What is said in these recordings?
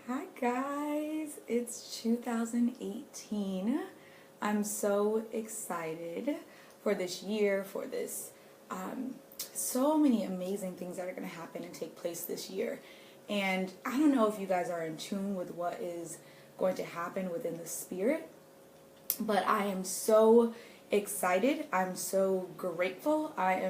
Hi guys, it's 2018. I'm so excited for this year, for this so many amazing things that are going to happen and take place this year. And I don't know if you guys are in tune with what is going to happen within the spirit, but I am so excited. I'm so grateful. I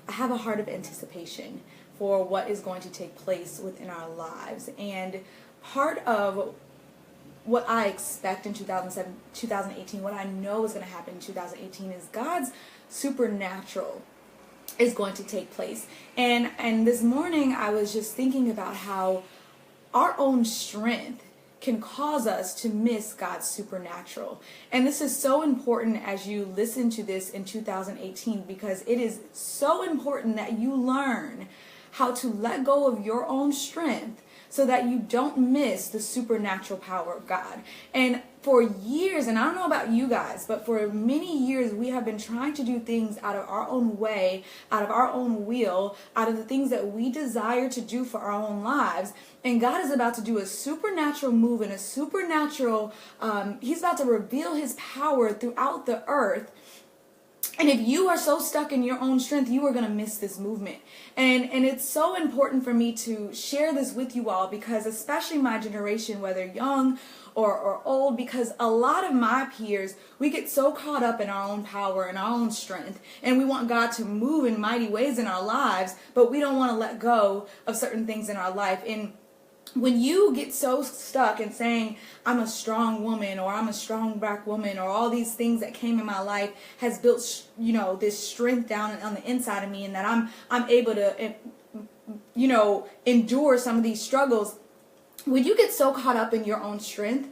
have a heart of anticipation for what is going to take place within our lives. And part of what I expect in 2018, what I know is going to happen in 2018 is God's supernatural is going to take place. And this morning I was just thinking about how our own strength can cause us to miss God's supernatural. And this is so important as you listen to this in 2018, because it is so important that you learn how to let go of your own strength so that you don't miss the supernatural power of God. And for years, and I don't know about you guys, but for many years we have been trying to do things out of our own way, out of our own will, out of the things that we desire to do for our own lives. And God is about to do a supernatural move and a supernatural, He's about to reveal His power throughout the earth. And if you are so stuck in your own strength, you are going to miss this movement. And it's so important for me to share this with you all, because especially my generation, whether young or old, because a lot of my peers, we get so caught up in our own power and our own strength, and we want God to move in mighty ways in our lives, but we don't want to let go of certain things in our life. And when you get so stuck in saying, I'm a strong woman, or I'm a strong black woman, or all these things that came in my life has built, this strength down on the inside of me, and that I'm able to, endure some of these struggles. When you get so caught up in your own strength,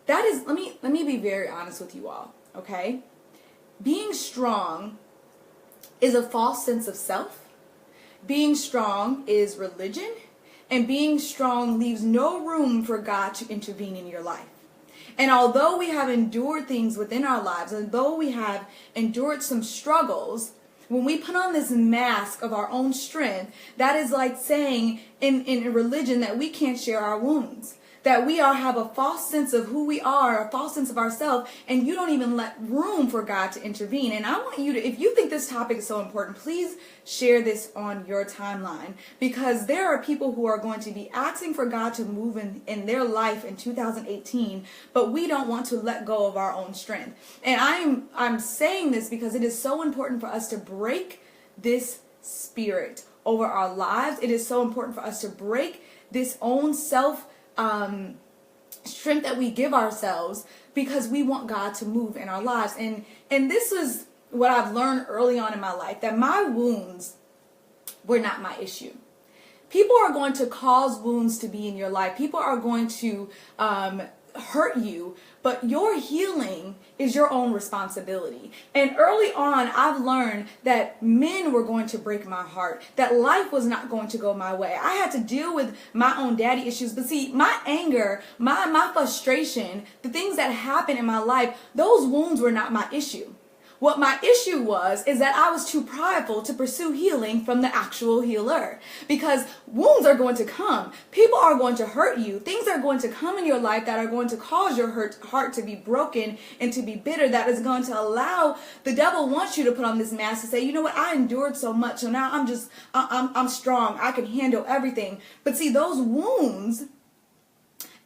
that is, let me be very honest with you all, okay? Being strong is a false sense of self. Being strong is religion. And being strong leaves no room for God to intervene in your life. And although we have endured things within our lives, although we have endured some struggles, when we put on this mask of our own strength, that is like saying in religion that we can't share our wounds, that we have a false sense of who we are, a false sense of ourselves, and you don't even let room for God to intervene. And I want you to, if you think this topic is so important, please share this on your timeline, because there are people who are going to be asking for God to move in their life in 2018, but we don't want to let go of our own strength. And I'm saying this because it is so important for us to break this spirit over our lives. It is so important for us to break this own self strength that we give ourselves, because we want God to move in our lives. And this was what I've learned early on in my life, that my wounds were not my issue. People are going to cause wounds to be in your life. People are going to hurt you, but your healing is your own responsibility. And early on, I've learned that men were going to break my heart, that life was not going to go my way. I had to deal with my own daddy issues. But see, my anger, my frustration, the things that happened in my life, those wounds were not my issue. What my issue is that I was too prideful to pursue healing from the actual healer. Because wounds are going to come. People are going to hurt you. Things are going to come in your life that are going to cause your heart to be broken and to be bitter. That is going to allow, the devil wants you to put on this mask to say, you know what, I endured so much, so now I'm strong. I can handle everything. But see, those wounds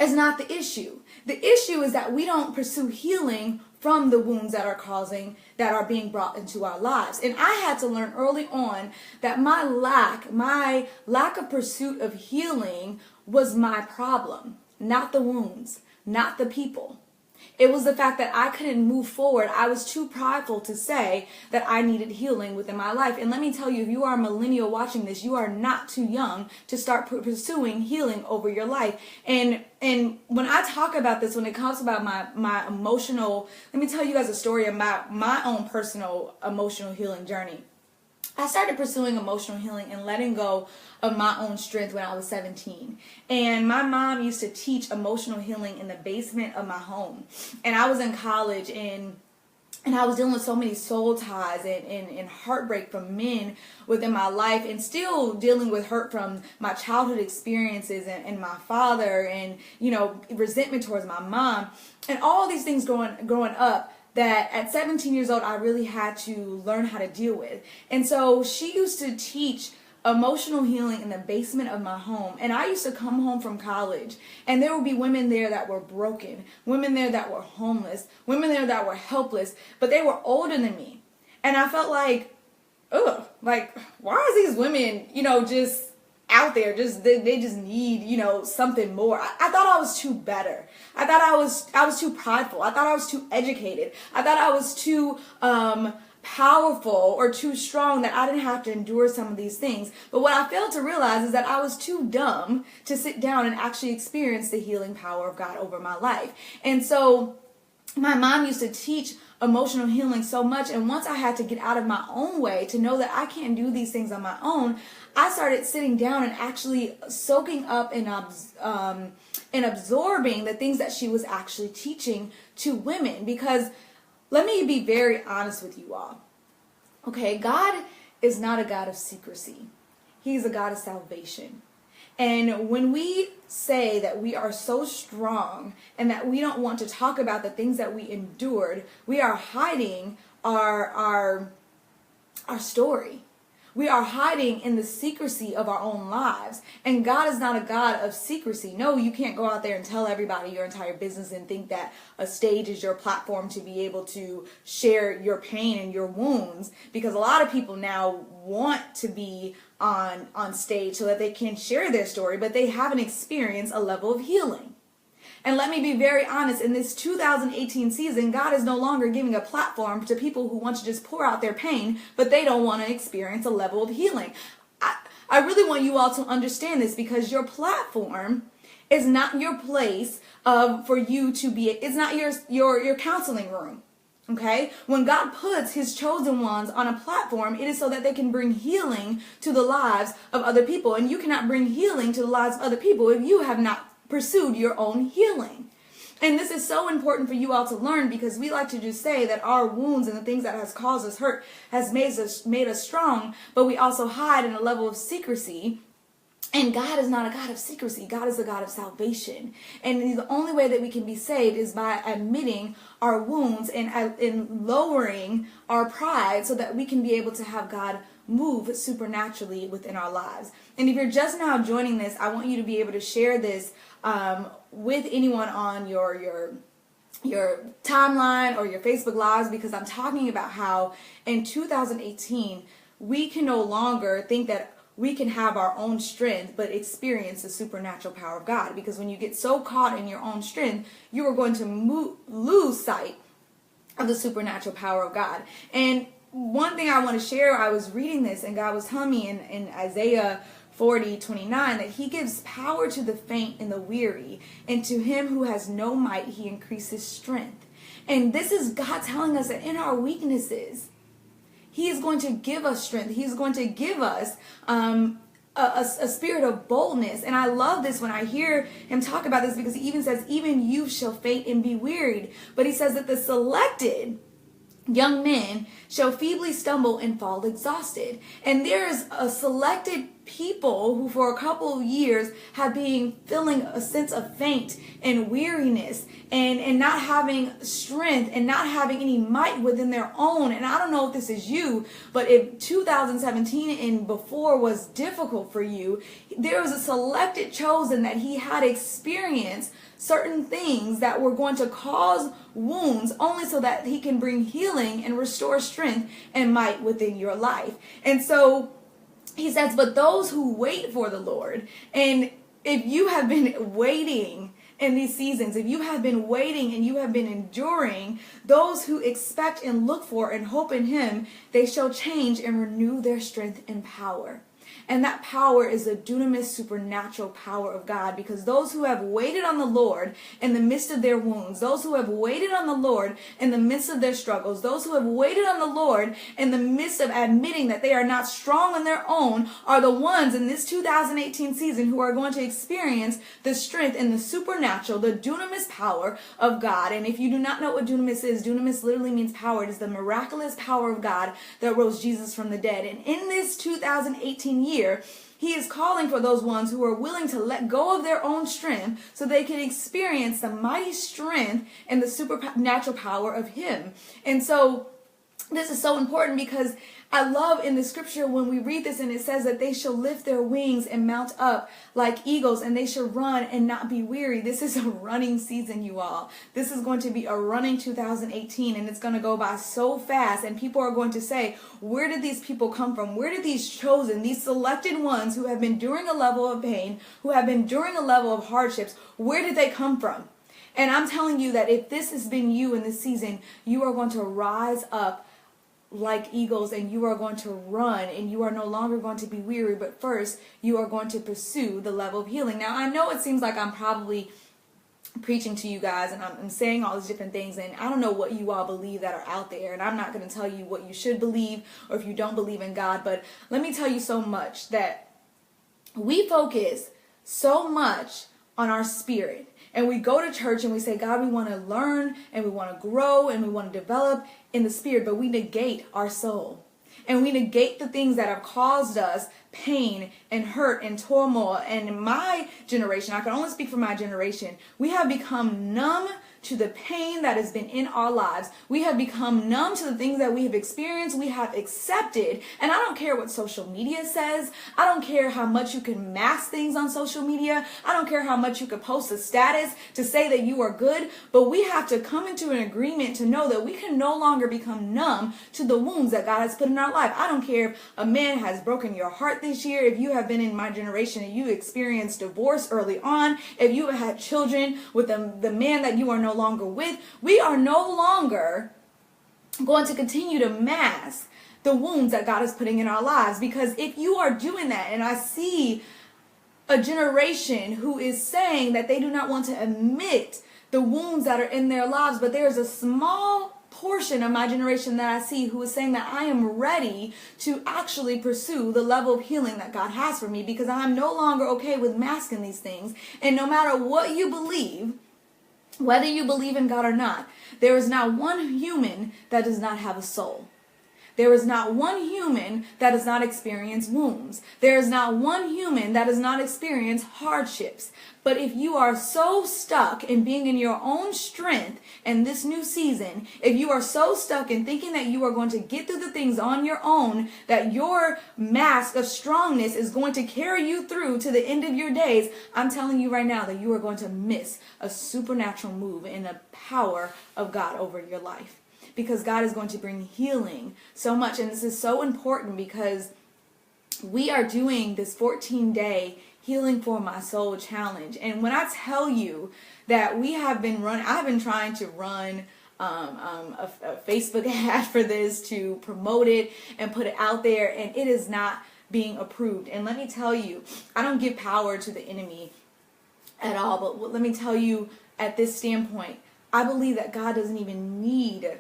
is not the issue. The issue is that we don't pursue healing from the wounds that are being brought into our lives. And I had to learn early on that my lack of pursuit of healing was my problem, not the wounds, not the people. It was the fact that I couldn't move forward. I was too prideful to say that I needed healing within my life. And let me tell you, if you are a millennial watching this, you are not too young to start pursuing healing over your life. And when I talk about this, when it comes about my emotional, let me tell you guys a story about my own personal emotional healing journey. I started pursuing emotional healing and letting go of my own strength when I was 17. And my mom used to teach emotional healing in the basement of my home. And I was in college, and and I was dealing with so many soul ties and heartbreak from men within my life, and still dealing with hurt from my childhood experiences and my father, and, you know, resentment towards my mom, and all these things growing up that at 17 years old I really had to learn how to deal with. And so she used to teach emotional healing in the basement of my home, and I used to come home from college and there would be women there that were broken, women there that were homeless, women there that were helpless, but they were older than me, and I felt like, ugh, like, why are these women, you know, just out there, just they just need, you know, something more. I thought I was too better. I thought I was too prideful. I thought I was too educated. I thought I was too powerful or too strong, that I didn't have to endure some of these things. But what I failed to realize is that I was too dumb to sit down and actually experience the healing power of God over my life. And so my mom used to teach emotional healing so much, and once I had to get out of my own way to know that I can't do these things on my own, I started sitting down and actually soaking up and absorbing the things that she was actually teaching to women. Because let me be very honest with you all. Okay, God is not a God of secrecy. He's a God of salvation. And when we say that we are so strong and that we don't want to talk about the things that we endured, we are hiding our story. We are hiding in the secrecy of our own lives. And God is not a God of secrecy. No, you can't go out there and tell everybody your entire business and think that a stage is your platform to be able to share your pain and your wounds. Because a lot of people now want to be on stage so that they can share their story, but they haven't experienced a level of healing. And let me be very honest, in this 2018 season, God is no longer giving a platform to people who want to just pour out their pain, but they don't want to experience a level of healing. I really want you all to understand this, because your platform is not your place for you to be, it's not your counseling room. Okay? When God puts his chosen ones on a platform, it is so that they can bring healing to the lives of other people. And you cannot bring healing to the lives of other people if you have not pursued your own healing. And this is so important for you all to learn, because we like to just say that our wounds and the things that has caused us hurt has made us strong, but we also hide in a level of secrecy. And God is not a God of secrecy. God is a God of salvation. And the only way that we can be saved is by admitting our wounds and lowering our pride, so that we can be able to have God move supernaturally within our lives. And if you're just now joining this, I want you to be able to share this with anyone on your timeline or your Facebook Lives, because I'm talking about how in 2018, we can no longer think that we can have our own strength, but experience the supernatural power of God. Because when you get so caught in your own strength, you are going to lose sight of the supernatural power of God. And one thing I want to share, I was reading this, and God was telling me in Isaiah 40:29 that he gives power to the faint and the weary, and to him who has no might he increases strength. And this is God telling us that in our weaknesses, he is going to give us strength. He's going to give us a spirit of boldness. And I love this when I hear him talk about this, because he even says, even you shall faint and be wearied. But he says that the selected young men shall feebly stumble and fall exhausted. And there's a selected people who for a couple of years have been feeling a sense of faint and weariness and not having strength and not having any might within their own. And I don't know if this is you, but if 2017 and before was difficult for you, there was a selected chosen that he had experienced certain things that were going to cause wounds, only so that he can bring healing and restore strength and might within your life. And so he says, but those who wait for the Lord, and if you have been waiting in these seasons, if you have been waiting and you have been enduring, those who expect and look for and hope in him, they shall change and renew their strength and power. And that power is the dunamis supernatural power of God, because those who have waited on the Lord in the midst of their wounds, those who have waited on the Lord in the midst of their struggles, those who have waited on the Lord in the midst of admitting that they are not strong on their own, are the ones in this 2018 season who are going to experience the strength and the supernatural, the dunamis power of God. And if you do not know what dunamis is, dunamis literally means power. It is the miraculous power of God that rose Jesus from the dead. And in this 2018 year, he is calling for those ones who are willing to let go of their own strength so they can experience the mighty strength and the supernatural power of him. And so this is so important, because I love in the scripture when we read this and it says that they shall lift their wings and mount up like eagles, and they shall run and not be weary. This is a running season, you all. This is going to be a running 2018, and it's going to go by so fast, and people are going to say, where did these people come from? Where did these chosen, these selected ones who have been during a level of pain, who have been during a level of hardships, where did they come from? And I'm telling you that if this has been you in this season, you are going to rise up like eagles, and you are going to run, and you are no longer going to be weary, but first you are going to pursue the level of healing. Now, I know it seems like I'm probably preaching to you guys, and I'm saying all these different things, and I don't know what you all believe that are out there, and I'm not going to tell you what you should believe or if you don't believe in God, but let me tell you so much that we focus so much on our spirit. And we go to church and we say, God, we want to learn and we want to grow and we want to develop in the spirit, but we negate our soul. And we negate the things that have caused us pain and hurt and turmoil. And in my generation, I can only speak for my generation, we have become numb to the pain that has been in our lives. We have become numb to the things that we have experienced. We have accepted, and I don't care what social media says. I don't care how much you can mask things on social media. I don't care how much you can post a status to say that you are good, but we have to come into an agreement to know that we can no longer become numb to the wounds that God has put in our life. I don't care if a man has broken your heart this year, if you have been in my generation and you experienced divorce early on, if you have had children with the man that you are no longer with, we are no longer going to continue to mask the wounds that God is putting in our lives. Because if you are doing that, and I see a generation who is saying that they do not want to admit the wounds that are in their lives, but there's a small portion of my generation that I see who is saying that I am ready to actually pursue the level of healing that God has for me, because I'm no longer okay with masking these things. And no matter what you believe, whether you believe in God or not, there is not one human that does not have a soul. There is not one human that does not experience wounds. There is not one human that does not experience hardships. But if you are so stuck in being in your own strength in this new season, if you are so stuck in thinking that you are going to get through the things on your own, that your mask of strongness is going to carry you through to the end of your days, I'm telling you right now that you are going to miss a supernatural move in the power of God over your life. Because God is going to bring healing so much. And this is so important because we are doing this 14-day Healing for My Soul challenge. And when I tell you that we have been I've been trying to run a Facebook ad for this, to promote it and put it out there, and it is not being approved. And let me tell you, I don't give power to the enemy at all, but let me tell you, at this standpoint, I believe that God doesn't even need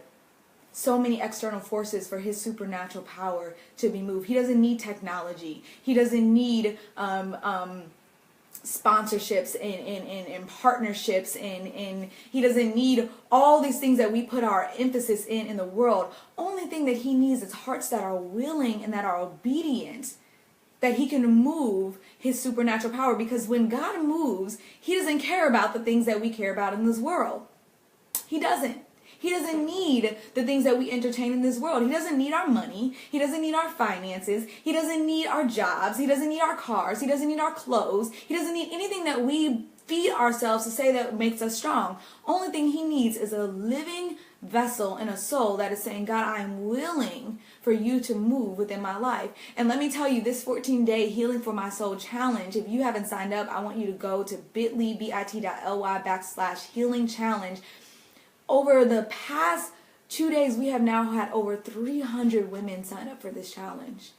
so many external forces for his supernatural power to be moved. He doesn't need technology. He doesn't need sponsorships and partnerships, and he doesn't need all these things that we put our emphasis in the world. Only thing that he needs is hearts that are willing and that are obedient, that he can move his supernatural power. Because when God moves, he doesn't care about the things that we care about in this world. He doesn't. He doesn't need the things that we entertain in this world. He doesn't need our money. He doesn't need our finances. He doesn't need our jobs. He doesn't need our cars. He doesn't need our clothes. He doesn't need anything that we feed ourselves to say that makes us strong. Only thing he needs is a living vessel and a soul that is saying, God, I am willing for you to move within my life. And let me tell you, this 14-day Healing for My Soul challenge, if you haven't signed up, I want you to go to bit.ly/healing challenge. Over the past 2 days, we have now had over 300 women sign up for this challenge.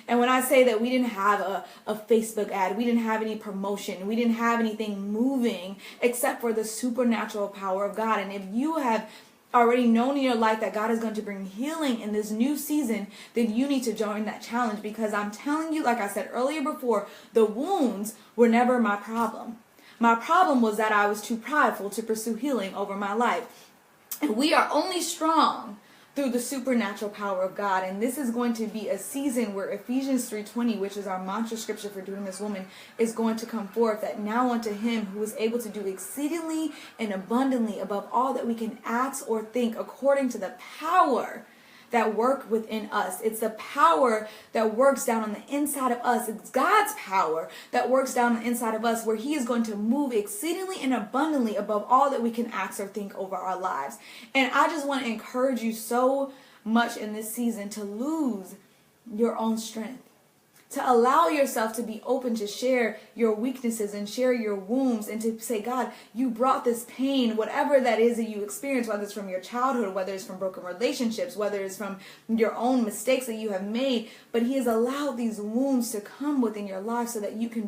And when I say that we didn't have a Facebook ad, we didn't have any promotion, we didn't have anything moving except for the supernatural power of God. And if you have already known in your life that God is going to bring healing in this new season, then you need to join that challenge, because I'm telling you, like I said earlier before, the wounds were never my problem. My problem was that I was too prideful to pursue healing over my life. And we are only strong through the supernatural power of God. And this is going to be a season where Ephesians 3:20, which is our mantra scripture for Dunamis Woman, is going to come forth, that now unto him who is able to do exceedingly and abundantly above all that we can ask or think, according to the power that work within us. It's the power that works down on the inside of us. It's God's power that works down on the inside of us, where he is going to move exceedingly and abundantly above all that we can ask or think over our lives. And I just want to encourage you so much in this season to lose your own strength, to allow yourself to be open to share your weaknesses and share your wounds, and to say, God, you brought this pain, whatever that is that you experience, whether it's from your childhood, whether it's from broken relationships, whether it's from your own mistakes that you have made, but he has allowed these wounds to come within your life so that you can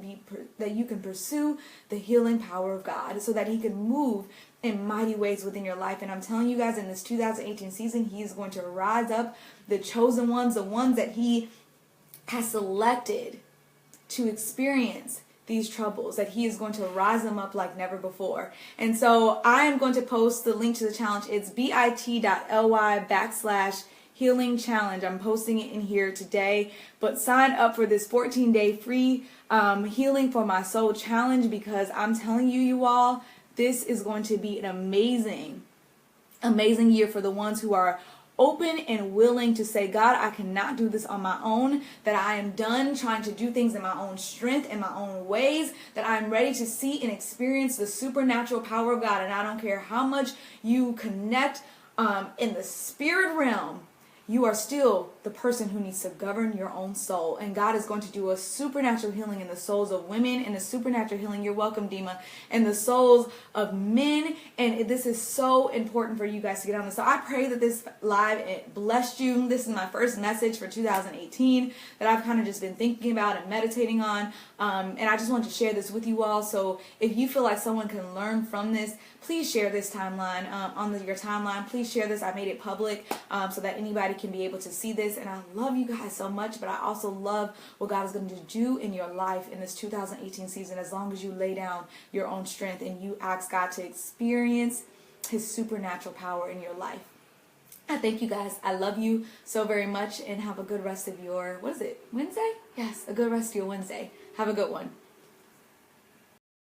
pursue the healing power of God, so that he can move in mighty ways within your life. And I'm telling you guys, in this 2018 season, he is going to rise up the chosen ones, the ones that he has selected to experience these troubles, that he is going to rise them up like never before. And so I am going to post the link to the challenge. It's bit.ly/healing challenge. I'm posting it in here today, but sign up for this 14-day free healing for my soul challenge, because I'm telling you all, this is going to be an amazing year for the ones who are open and willing to say, God, I cannot do this on my own, that I am done trying to do things in my own strength and my own ways, that I'm ready to see and experience the supernatural power of God. And I don't care how much you connect in the spirit realm, you are still the person who needs to govern your own soul. And God is going to do a supernatural healing in the souls of women, and a supernatural healing, you're welcome, Dima, in the souls of men. And this is so important for you guys to get on this. So I pray that this live, it blessed you. This is my first message for 2018 that I've kind of just been thinking about and meditating on. And I just want to share this with you all. So if you feel like someone can learn from this, please share this timeline on your timeline. Please share this. I made it public so that anybody can be able to see this. And I love you guys so much, but I also love what God is going to do in your life in this 2018 season, as long as you lay down your own strength and you ask God to experience his supernatural power in your life. I thank you guys. I love you so very much, and have a good rest of your, what is it, Wednesday? Yes, a good rest of your Wednesday. Have a good one.